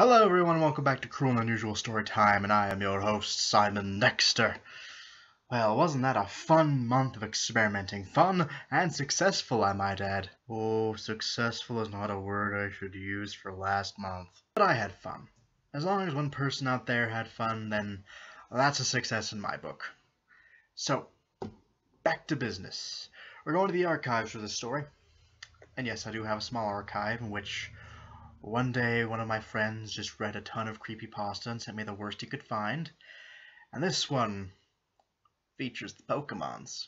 Hello everyone and welcome back to Cruel and Unusual Story Time, and I am your host, Simon Dexter. Well, wasn't that a fun month of experimenting? Fun and successful, I might add. Oh, successful is not a word I should use for last month. But I had fun. As long as one person out there had fun, then that's a success in my book. So, back to business. We're going to the archives for this story. And yes, I do have a small archive in which one day, one of my friends just read a ton of creepypasta and sent me the worst he could find. And this one features the Pokemons.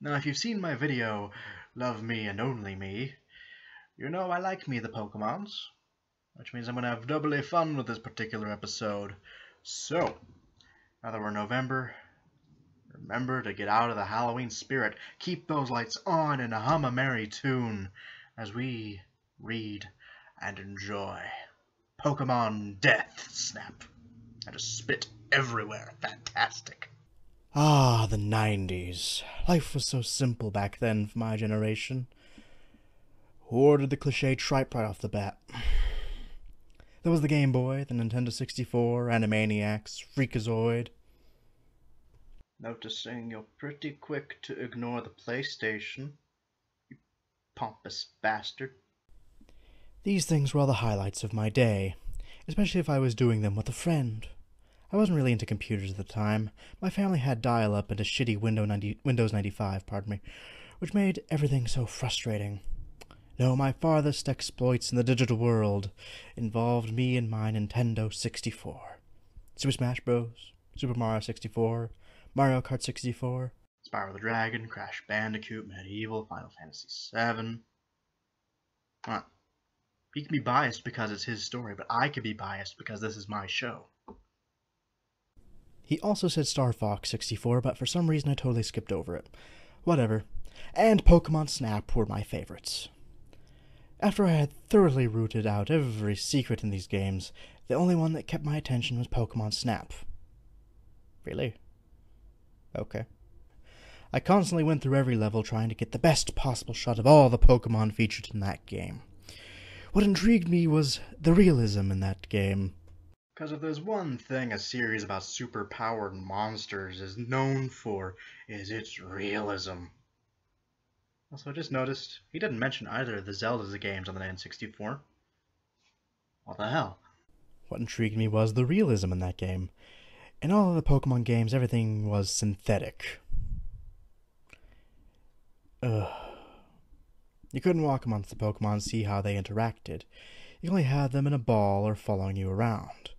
Now, if you've seen my video, Love Me and Only Me, you know I like me the Pokemons. Which means I'm going to have doubly fun with this particular episode. So, now that we're in November, remember to get out of the Halloween spirit. Keep those lights on and hum a merry tune as we read and enjoy Pokemon Death Snap. I just spit everywhere. Fantastic. Ah, the 90s. Life was so simple back then for my generation. Who ordered the cliché tripe right off the bat? There was the Game Boy, the Nintendo 64, Animaniacs, Freakazoid. Noticing you're pretty quick to ignore the PlayStation, you pompous bastard. These things were all the highlights of my day, especially if I was doing them with a friend. I wasn't really into computers at the time. My family had dial-up and a shitty Windows 95, which made everything so frustrating. No, my farthest exploits in the digital world involved me and my Nintendo 64. Super Smash Bros., Super Mario 64, Mario Kart 64, Spyro the Dragon, Crash Bandicoot, Medieval, Final Fantasy VII. Huh. He can be biased because it's his story, but I can be biased because this is my show. He also said Star Fox 64, but for some reason I totally skipped over it. Whatever. And Pokemon Snap were my favorites. After I had thoroughly rooted out every secret in these games, the only one that kept my attention was Pokemon Snap. Really? Okay. I constantly went through every level trying to get the best possible shot of all the Pokemon featured in that game. What intrigued me was the realism in that game. Because if there's one thing a series about super-powered monsters is known for, is its realism. Also, I just noticed he didn't mention either of the Zelda games on the N64. What the hell? What intrigued me was the realism in that game. In all of the Pokemon games, everything was synthetic. You couldn't walk amongst the Pokemon and see how they interacted. You only had them in a ball or following you around.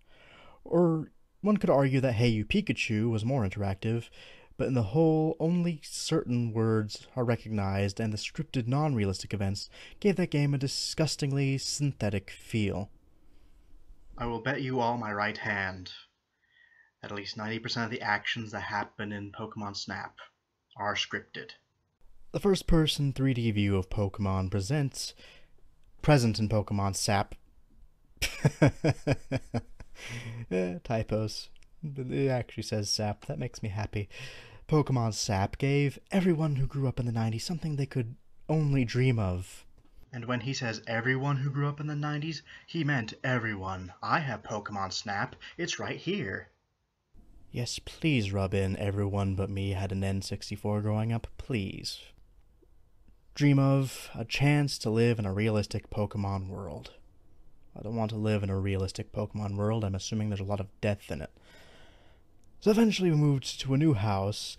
Or one could argue that Hey You Pikachu was more interactive, but in the whole, only certain words are recognized, and the scripted non-realistic events gave that game a disgustingly synthetic feel. I will bet you all my right hand that at least 90% of the actions that happen in Pokemon Snap are scripted. The first-person 3D view of Pokemon present in Pokemon Sap. Typos. It actually says Sap. That makes me happy. Pokemon Sap gave everyone who grew up in the 90s something they could only dream of. And when he says everyone who grew up in the 90s, he meant everyone. I have Pokemon Snap. It's right here. Yes, please rub in everyone but me had an N64 growing up, please. Dream of a chance to live in a realistic Pokemon world. I don't want to live in a realistic Pokemon world. I'm assuming there's a lot of death in it. So eventually we moved to a new house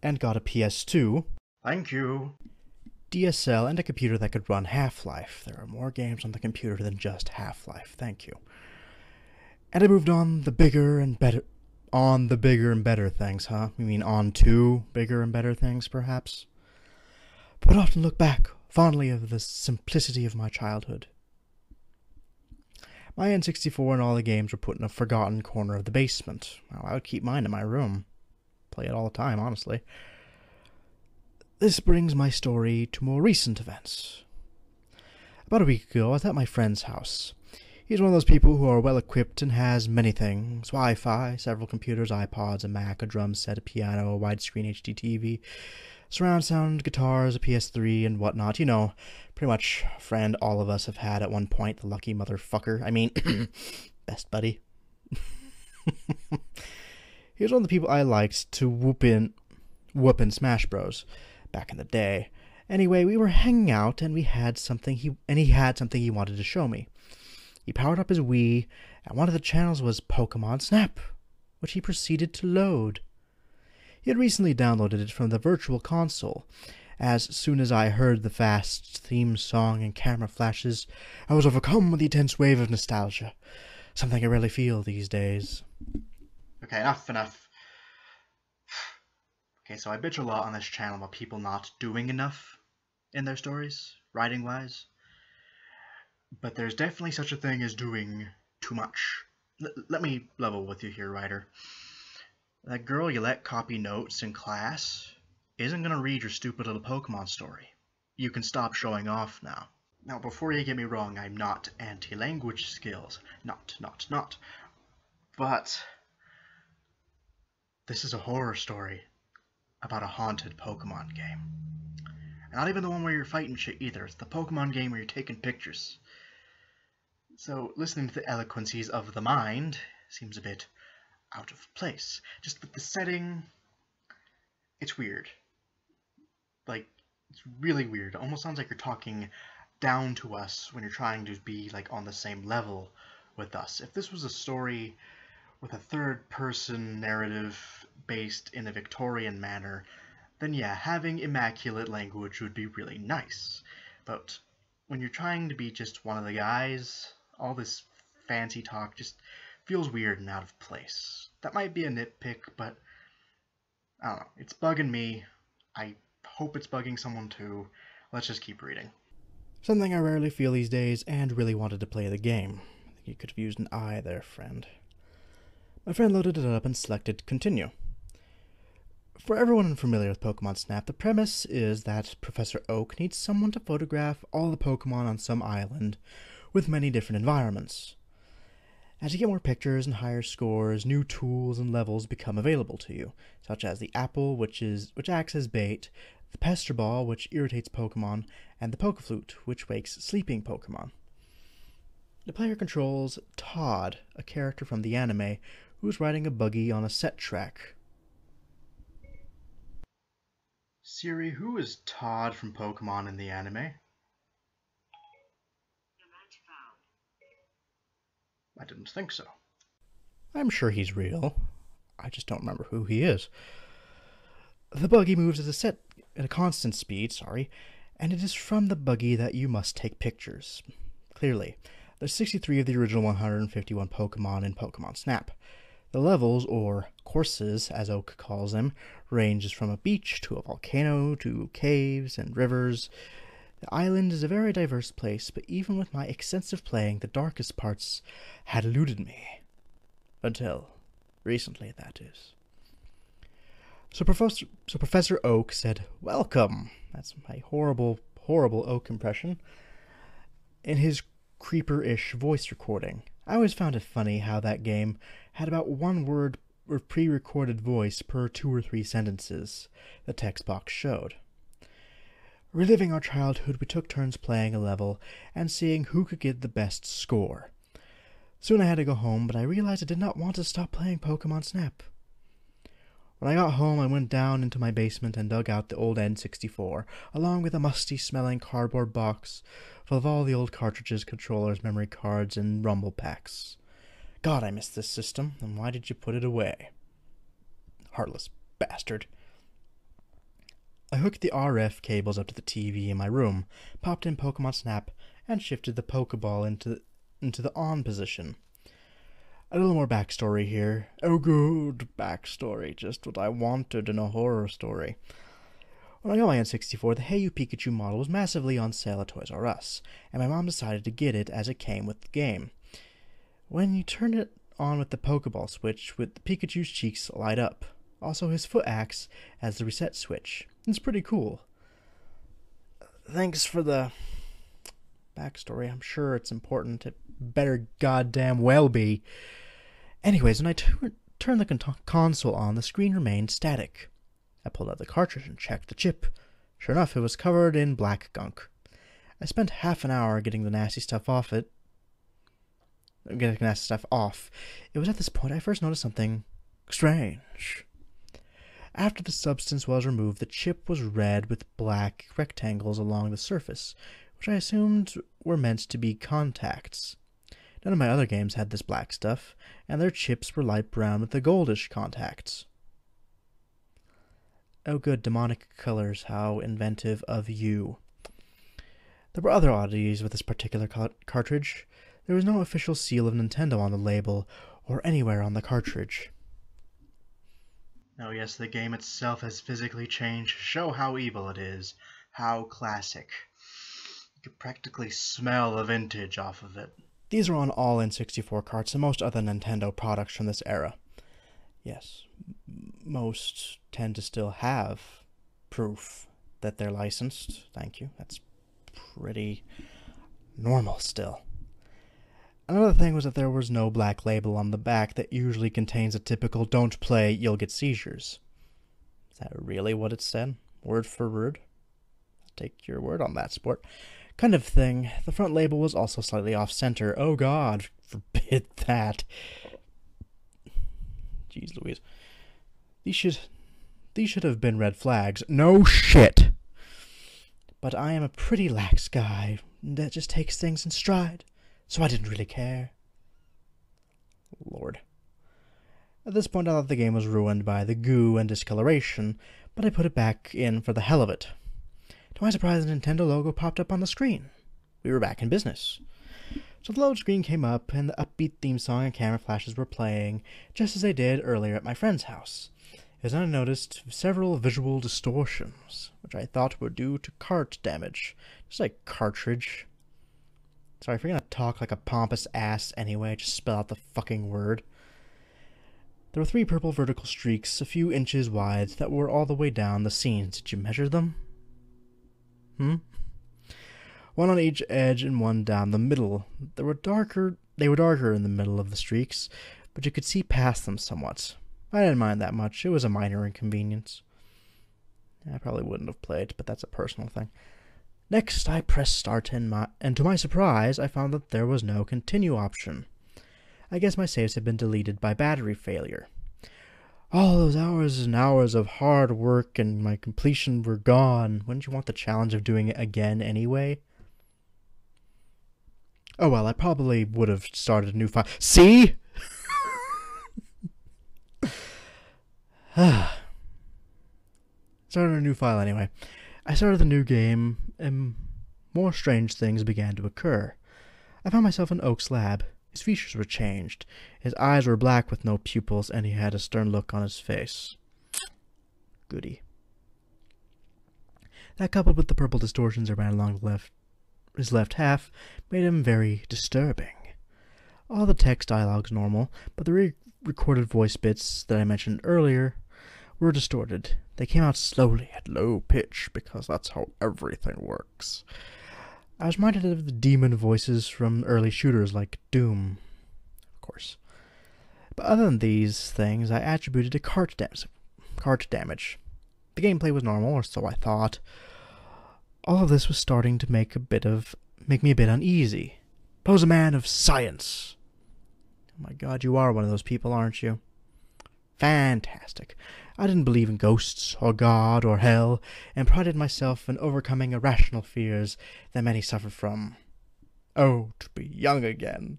and got a PS2. Thank you. DSL and a computer that could run Half-Life. There are more games on the computer than just Half-Life. Thank you. And I moved on the bigger and better things, huh? You mean on to bigger and better things, perhaps? But I often look back fondly of the simplicity of my childhood. My N64 and all the games were put in a forgotten corner of the basement. Well, I would keep mine in my room. Play it all the time, honestly. This brings my story to more recent events. About a week ago, I was at my friend's house. He's one of those people who are well-equipped and has many things. Wi-Fi, several computers, iPods, a Mac, a drum set, a piano, a widescreen HD TV, surround sound, guitars, a PS3, and whatnot. You know, pretty much a friend all of us have had at one point, the lucky motherfucker. I mean, best buddy. He was one of the people I liked to whoop in Smash Bros. Back in the day. Anyway, we were hanging out and he had something he wanted to show me. He powered up his Wii, and one of the channels was Pokemon Snap, which he proceeded to load. He had recently downloaded it from the Virtual Console. As soon as I heard the fast theme song and camera flashes, I was overcome with the intense wave of nostalgia, something I rarely feel these days. Okay, enough. Okay, so I bitch a lot on this channel about people not doing enough in their stories, writing-wise. But there's definitely such a thing as doing too much. Let me level with you here, writer. That girl you let copy notes in class isn't going to read your stupid little Pokemon story. You can stop showing off now. Now, before you get me wrong, I'm not anti-language skills. Not. But this is a horror story about a haunted Pokemon game. And not even the one where you're fighting shit either. It's the Pokemon game where you're taking pictures. So listening to the eloquencies of the mind seems a bit out of place. Just with the setting, it's weird. Like, it's really weird. It almost sounds like you're talking down to us when you're trying to be like on the same level with us. If this was a story with a third-person narrative based in a Victorian manner, then yeah, having immaculate language would be really nice. But when you're trying to be just one of the guys, all this fancy talk just feels weird and out of place. That might be a nitpick, but I don't know. It's bugging me. I hope it's bugging someone too. Let's just keep reading. Something I rarely feel these days, and really wanted to play the game. I think you could have used an eye there, friend. My friend loaded it up and selected Continue. For everyone unfamiliar with Pokemon Snap, the premise is that Professor Oak needs someone to photograph all the Pokemon on some island with many different environments. As you get more pictures and higher scores, new tools and levels become available to you, such as the Apple, which acts as bait, the Pester Ball, which irritates Pokemon, and the Pokeflute, which wakes sleeping Pokemon. The player controls Todd, a character from the anime, who is riding a buggy on a set track. Siri, who is Todd from Pokemon in the anime? I didn't think so. I'm sure he's real. I just don't remember who he is. The buggy moves at a constant speed, and it is from the buggy that you must take pictures. Clearly, there's 63 of the original 151 Pokemon in Pokemon Snap. The levels, or courses as Oak calls them, ranges from a beach to a volcano to caves and rivers. The island is a very diverse place, but even with my extensive playing, the darkest parts had eluded me. Until recently, that is. So Professor Oak said, "Welcome." That's my horrible Oak impression. In his creeper-ish voice recording. I always found it funny how that game had about one word of pre-recorded voice per 2 or 3 sentences the text box showed. Reliving our childhood, we took turns playing a level and seeing who could get the best score. Soon I had to go home, but I realized I did not want to stop playing Pokemon Snap. When I got home, I went down into my basement and dug out the old N64, along with a musty-smelling cardboard box full of all the old cartridges, controllers, memory cards, and rumble packs. God, I miss this system, and why did you put it away? Heartless bastard. I hooked the RF cables up to the TV in my room, popped in Pokemon Snap, and shifted the Pokeball into the on position. A little more backstory here. Oh, good backstory. Just what I wanted in a horror story. When I got my N64, the Hey You Pikachu model was massively on sale at Toys R Us, and my mom decided to get it as it came with the game. When you turn it on with the Pokeball switch, with the Pikachu's cheeks light up. Also, his foot acts as the reset switch. It's pretty cool. Thanks for the backstory. I'm sure it's important. It better goddamn well be. Anyways, when I turned the console on, the screen remained static. I pulled out the cartridge and checked the chip. Sure enough, it was covered in black gunk. I spent half an hour getting the nasty stuff off it. getting that stuff off. It was at this point I first noticed something strange. After the substance was removed, the chip was red with black rectangles along the surface, which I assumed were meant to be contacts. None of my other games had this black stuff, and their chips were light brown with the goldish contacts. Oh good, demonic colors, how inventive of you. There were other oddities with this particular cartridge. There was no official seal of Nintendo on the label, or anywhere on the cartridge. Oh yes, the game itself has physically changed to show how evil it is. How classic. You could practically smell the vintage off of it. These are on all N64 carts and most other Nintendo products from this era. Yes, most tend to still have proof that they're licensed. Thank you. That's pretty normal still. Another thing was that there was no black label on the back that usually contains a typical "don't play, you'll get seizures." Is that really what it said? Word for word? I'll take your word on that, sport. Kind of thing. The front label was also slightly off-center. Oh god, forbid that. Jeez Louise. These should have been red flags. No shit! But I am a pretty lax guy that just takes things in stride, so I didn't really care. Lord. At this point I thought the game was ruined by the goo and discoloration, but I put it back in for the hell of it. To my surprise, the Nintendo logo popped up on the screen. We were back in business. So the load screen came up, and the upbeat theme song and camera flashes were playing, just as they did earlier at my friend's house. As I noticed several visual distortions, which I thought were due to cart damage. Just like cartridge. Sorry, if you're gonna talk like a pompous ass anyway, just spell out the fucking word. There were 3 purple vertical streaks, a few inches wide, that were all the way down the scenes. Did you measure them? One on each edge and one down the middle. They were darker in the middle of the streaks, but you could see past them somewhat. I didn't mind that much. It was a minor inconvenience. I probably wouldn't have played, but that's a personal thing. Next, I pressed start, and to my surprise, I found that there was no continue option. I guess my saves had been deleted by battery failure. All those hours and hours of hard work and my completion were gone. Wouldn't you want the challenge of doing it again anyway? Oh well, I probably would have started a new file. See? Started a new file anyway. I started the new game, and more strange things began to occur. I found myself in Oak's lab. His features were changed. His eyes were black with no pupils, and he had a stern look on his face. Goody. That, coupled with the purple distortions that ran along his left half, made him very disturbing. All the text dialogue's normal, but the re-recorded voice bits that I mentioned earlier were distorted. They came out slowly at low pitch, because that's how everything works. I was reminded of the demon voices from early shooters like Doom, of course. But other than these things, I attributed to cart damage. The gameplay was normal, or so I thought. All of this was starting to make me a bit uneasy. But I was a man of science. Oh my god, you are one of those people, aren't you? Fantastic. I didn't believe in ghosts, or God, or hell, and prided myself in overcoming irrational fears that many suffer from. Oh, to be young again.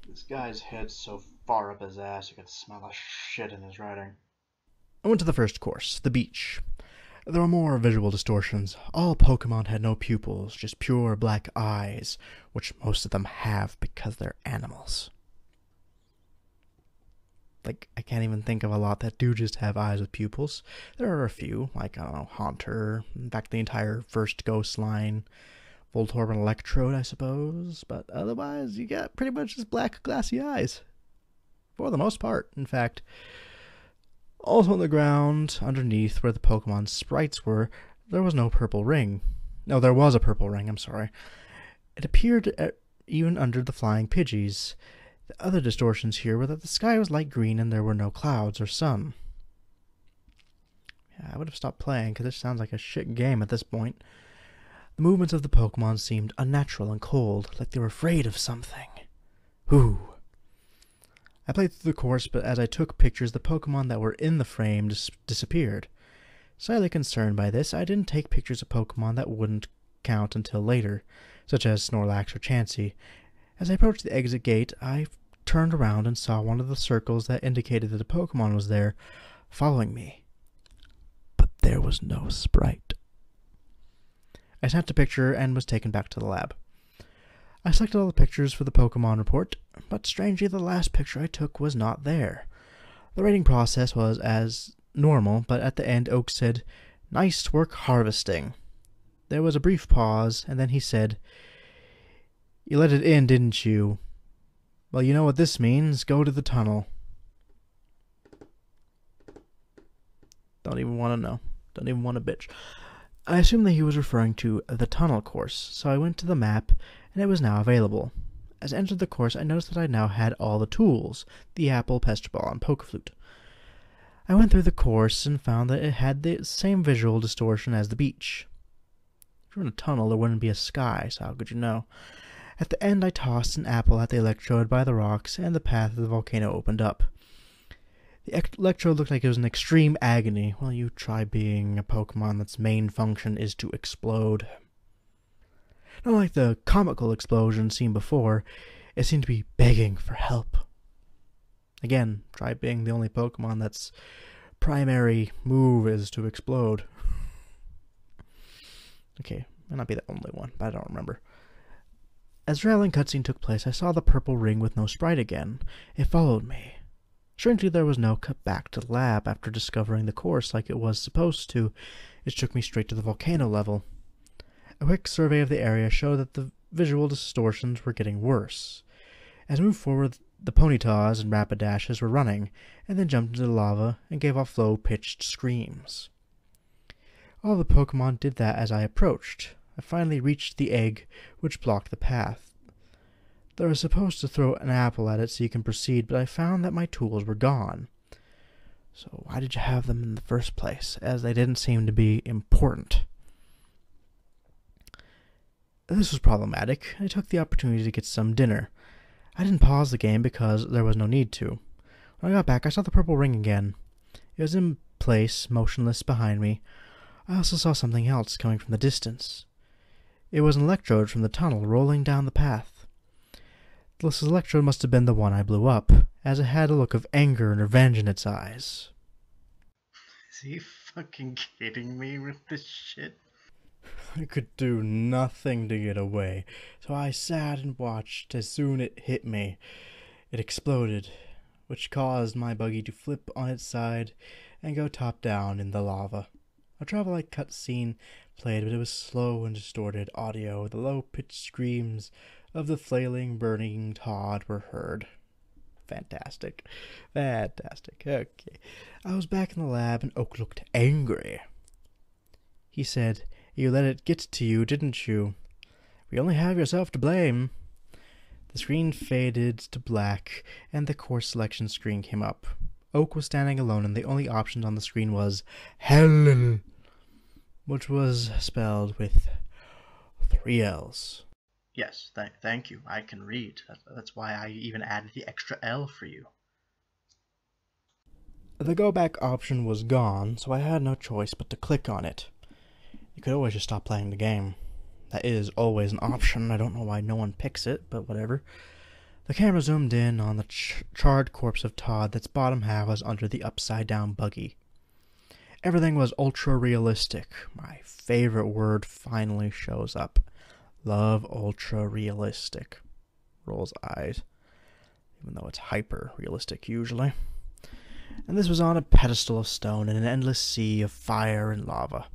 This guy's head's so far up his ass you can smell the shit in his writing. I went to the first course, the beach. There were more visual distortions. All Pokemon had no pupils, just pure black eyes, which most of them have because they're animals. Like, I can't even think of a lot that do just have eyes with pupils. There are a few, like, I don't know, Haunter, in fact, the entire first Ghost line, Voltorb and Electrode, I suppose, but otherwise, you got pretty much just black, glassy eyes. For the most part, in fact. Also on the ground, underneath where the Pokemon sprites were, there was no purple ring. No, there was a purple ring, I'm sorry. It appeared even under the flying Pidgeys. The other distortions here were that the sky was light green and there were no clouds or sun. Yeah, I would have stopped playing because this sounds like a shit game at this point. The movements of the Pokemon seemed unnatural and cold, like they were afraid of something. Whew. I played through the course, but as I took pictures, the Pokemon that were in the frame disappeared. Slightly concerned by this, I didn't take pictures of Pokemon that wouldn't count until later, such as Snorlax or Chansey. As I approached the exit gate, I turned around and saw one of the circles that indicated that a Pokemon was there, following me. But there was no sprite. I snapped a picture and was taken back to the lab. I selected all the pictures for the Pokemon report, but strangely the last picture I took was not there. The rating process was as normal, but at the end Oak said, "Nice work harvesting." There was a brief pause, and then he said, "You let it in, didn't you? Well, you know what this means. Go to the tunnel." Don't even want to know. Don't even want to bitch. I assumed that he was referring to the tunnel course, so I went to the map, and it was now available. As I entered the course, I noticed that I now had all the tools, the apple, pester ball, and pokeflute. I went through the course and found that it had the same visual distortion as the beach. If you're in a tunnel, there wouldn't be a sky, so how could you know? At the end, I tossed an apple at the electrode by the rocks, and the path of the volcano opened up. The electrode looked like it was in extreme agony. Well, you try being a Pokemon that's main function is to explode. Not like the comical explosion seen before, it seemed to be begging for help. Again, try being the only Pokemon that's primary move is to explode. Okay, might not be the only one, but I don't remember. As the traveling cutscene took place, I saw the purple ring with no sprite again. It followed me. Strangely, there was no cut back to the lab after discovering the course like it was supposed to. It took me straight to the volcano level. A quick survey of the area showed that the visual distortions were getting worse. As I moved forward, the Ponytas and Rapidashes were running, and then jumped into the lava and gave off low-pitched screams. All the Pokemon did that as I approached. I finally reached the egg, which blocked the path. They were supposed to throw an apple at it so you can proceed, but I found that my tools were gone. So why did you have them in the first place, as they didn't seem to be important? This was problematic. I took the opportunity to get some dinner. I didn't pause the game because there was no need to. When I got back, I saw the purple ring again. It was in place, motionless behind me. I also saw something else coming from the distance. It was an electrode from the tunnel rolling down the path. This electrode must have been the one I blew up, as it had a look of anger and revenge in its eyes. Is he fucking kidding me with this shit? I could do nothing to get away, so I sat and watched. As soon as it hit me, it exploded, which caused my buggy to flip on its side and go top down in the lava. A travel-like cutscene played, but it was slow and distorted audio. The low-pitched screams of the flailing, burning Todd were heard. Fantastic. Fantastic. Okay. I was back in the lab, and Oak looked angry. He said, "You let it get to you, didn't you? We only have yourself to blame." The screen faded to black, and the course selection screen came up. Oak was standing alone, and the only option on the screen was Hell, which was spelled with 3 L's. Yes, thank you. I can read. That's why I even added the extra L for you. The go back option was gone, so I had no choice but to click on it. You could always just stop playing the game. That is always an option. I don't know why no one picks it, but whatever. The camera zoomed in on the charred corpse of Todd that's bottom half was under the upside-down buggy. Everything was ultra-realistic. My favorite word finally shows up. Love ultra-realistic. Rolls eyes. Even though it's hyper-realistic usually. And this was on a pedestal of stone in an endless sea of fire and lava.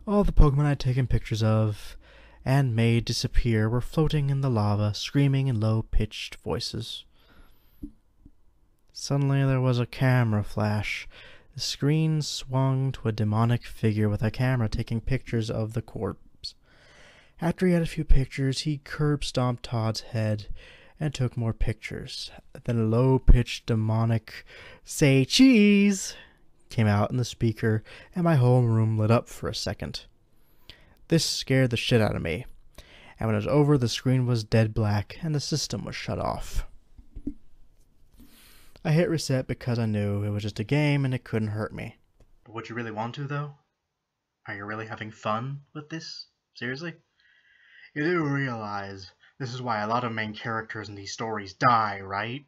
All the Pokemon I'd taken pictures of and made disappear were floating in the lava, screaming in low-pitched voices. Suddenly there was a camera flash. The screen swung to a demonic figure with a camera taking pictures of the corpse. After he had a few pictures, he curb-stomped Todd's head and took more pictures. Then a low-pitched demonic "Say cheese!" came out in the speaker, and my whole room lit up for a second. This scared the shit out of me, and when it was over, the screen was dead black and the system was shut off. I hit reset because I knew it was just a game and it couldn't hurt me. But would you really want to, though? Are you really having fun with this? Seriously? You do realize this is why a lot of main characters in these stories die, right?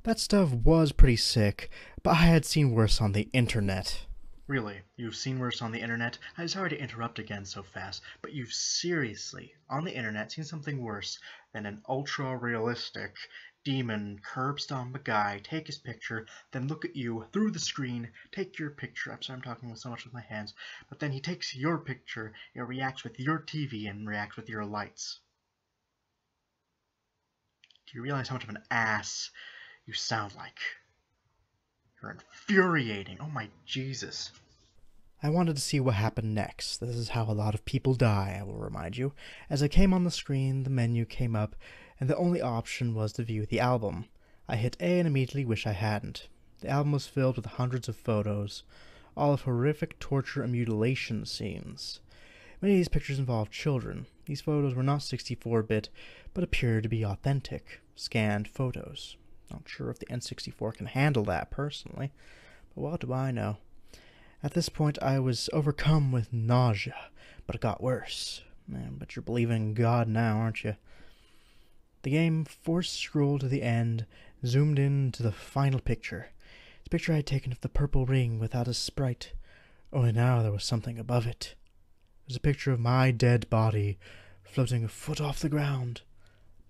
That stuff was pretty sick, but I had seen worse on the internet. Really, you've seen worse on the internet? I'm sorry to interrupt again so fast, but you've seriously, on the internet, seen something worse than an ultra-realistic demon curb stomp a guy, take his picture, then look at you through the screen, take your picture. I'm sorry I'm talking so much with my hands, but then he takes your picture, it reacts with your TV and reacts with your lights. Do you realize how much of an ass you sound like? You're infuriating. Oh my Jesus. I wanted to see what happened next. This is how a lot of people die, I will remind you. As I came on the screen, the menu came up, and the only option was to view the album. I hit A and immediately wish I hadn't. The album was filled with hundreds of photos, all of horrific torture and mutilation scenes. Many of these pictures involved children. These photos were not 64-bit, but appeared to be authentic, scanned photos. Not sure if the N64 can handle that personally, but what do I know? At this point, I was overcome with nausea, but it got worse. Man, but you're believing in God now, aren't you? The game force scrolled to the end, zoomed in to the final picture. The picture I had taken of the purple ring without a sprite. Only now there was something above it. It was a picture of my dead body, floating a foot off the ground.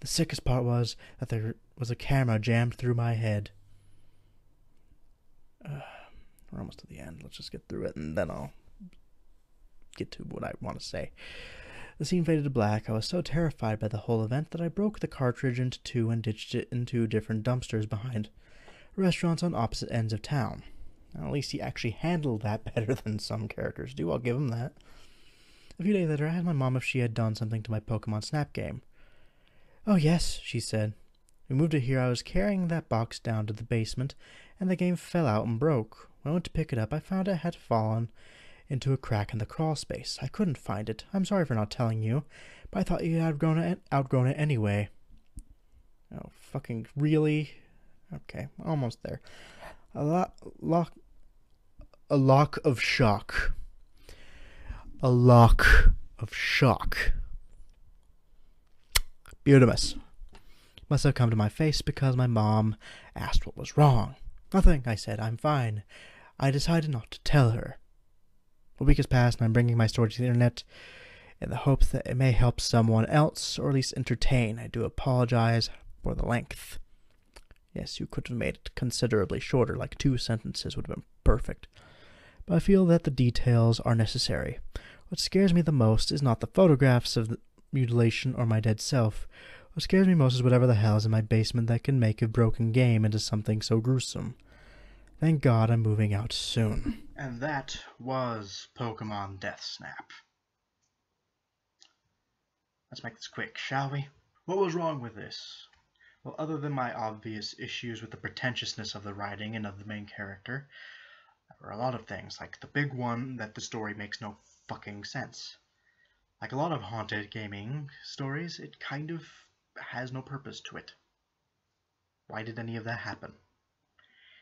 The sickest part was that there was a camera jammed through my head. We're almost to the end. Let's just get through it, and then I'll get to what I want to say. The scene faded to black. I was so terrified by the whole event that I broke the cartridge into two and ditched it in two different dumpsters behind restaurants on opposite ends of town. Now, at least he actually handled that better than some characters do. I'll give him that. A few days later, I asked my mom if she had done something to my Pokemon Snap game. "Oh, yes," she said. "We moved it here. I was carrying that box down to the basement, and the game fell out and broke. When I went to pick it up, I found it had fallen into a crack in the crawl space. I couldn't find it. I'm sorry for not telling you, but I thought you had outgrown it anyway." Oh, fucking really? Okay, almost there. A lock of shock. A lock of shock. Beautimus. Must have come to my face because my mom asked what was wrong. "Nothing," I said. "I'm fine." I decided not to tell her. A week has passed and I'm bringing my story to the internet in the hopes that it may help someone else, or at least entertain. I do apologize for the length. Yes, you could have made it considerably shorter, like 2 sentences would have been perfect. But I feel that the details are necessary. What scares me the most is not the photographs of the mutilation or my dead self. What scares me most is whatever the hell is in my basement that can make a broken game into something so gruesome. Thank God I'm moving out soon. And that was Pokemon Death Snap. Let's make this quick, shall we? What was wrong with this? Well, other than my obvious issues with the pretentiousness of the writing and of the main character, there were a lot of things, like the big one that the story makes no fucking sense. Like a lot of haunted gaming stories, it kind of has no purpose to it. Why did any of that happen?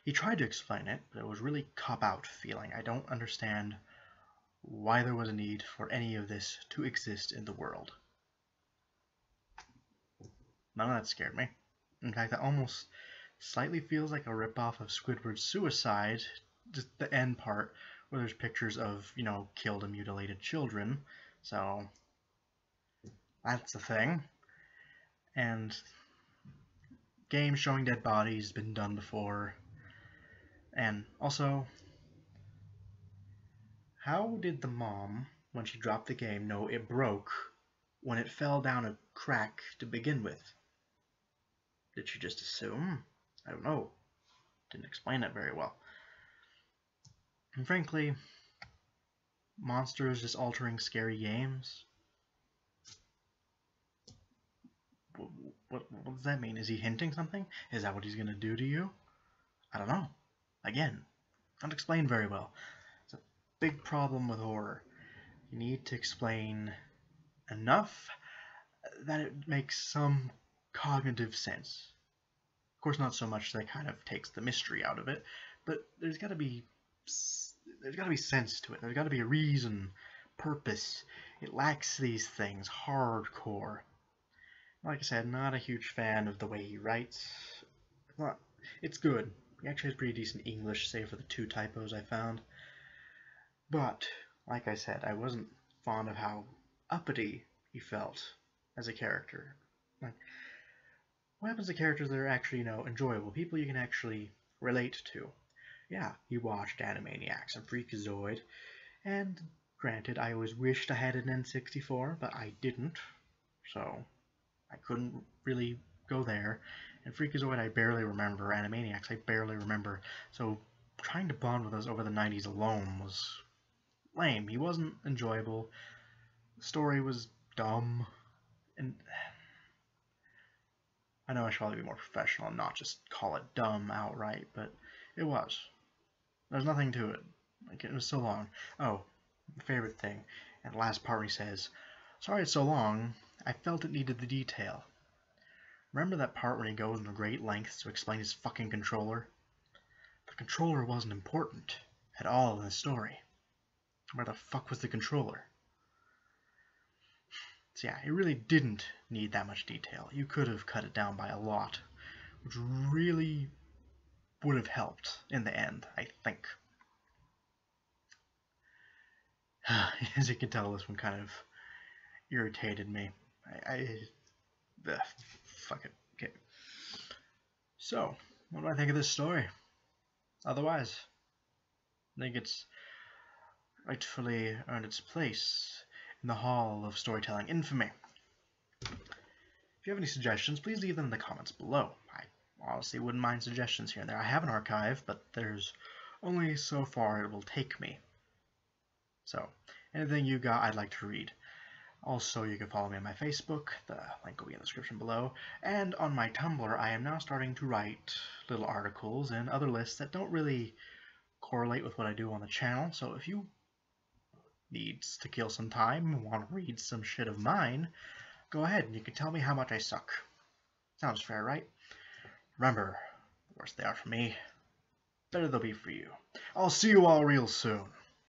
He tried to explain it, but it was really cop-out feeling. I don't understand why there was a need for any of this to exist in the world. None of that scared me. In fact, that almost slightly feels like a ripoff of Squidward's Suicide, just the end part, where there's pictures of, killed and mutilated children. So, that's the thing. And games showing dead bodies has been done before. And also, how did the mom, when she dropped the game, know it broke when it fell down a crack to begin with? Did she just assume? I don't know. Didn't explain it very well. And frankly, monsters just altering scary games? What does that mean? Is he hinting something? Is that what he's going to do to you? I don't know. Again, not explained very well. It's a big problem with horror. You need to explain enough that it makes some cognitive sense. Of course, not so much that kind of takes the mystery out of it, but there's got to be sense to it. There's got to be a reason, purpose. It lacks these things hardcore. Like I said, not a huge fan of the way he writes. It's good. He actually has pretty decent English, save for the 2 typos I found. But, like I said, I wasn't fond of how uppity he felt as a character. Like, what happens to characters that are actually, enjoyable? People you can actually relate to. Yeah, you watched Animaniacs and Freakazoid, and granted, I always wished I had an N64, but I didn't, so I couldn't really go there. And Freakazoid I barely remember, Animaniacs I barely remember, so trying to bond with us over the 90s alone was lame. He wasn't enjoyable, the story was dumb, and I know I should probably be more professional and not just call it dumb outright, but it was. There's nothing to it. Like, it was so long. Oh, my favorite thing, and the last part when he says, "Sorry it's so long, I felt it needed the detail." Remember that part when he goes into great lengths to explain his fucking controller? The controller wasn't important at all in the story. Where the fuck was the controller? So yeah, it really didn't need that much detail. You could have cut it down by a lot, which really would have helped in the end, I think. As you can tell, this one kind of irritated me. Fuck it. Okay. So, what do I think of this story? Otherwise, I think it's rightfully earned its place in the Hall of Storytelling Infamy. If you have any suggestions, please leave them in the comments below. I honestly wouldn't mind suggestions here and there. I have an archive, but there's only so far it will take me. So, anything you got, I'd like to read. Also, you can follow me on my Facebook, the link will be in the description below, and on my Tumblr I am now starting to write little articles and other lists that don't really correlate with what I do on the channel, so if you need to kill some time and want to read some shit of mine, go ahead and you can tell me how much I suck. Sounds fair, right? Remember, the worse they are for me, the better they'll be for you. I'll see you all real soon.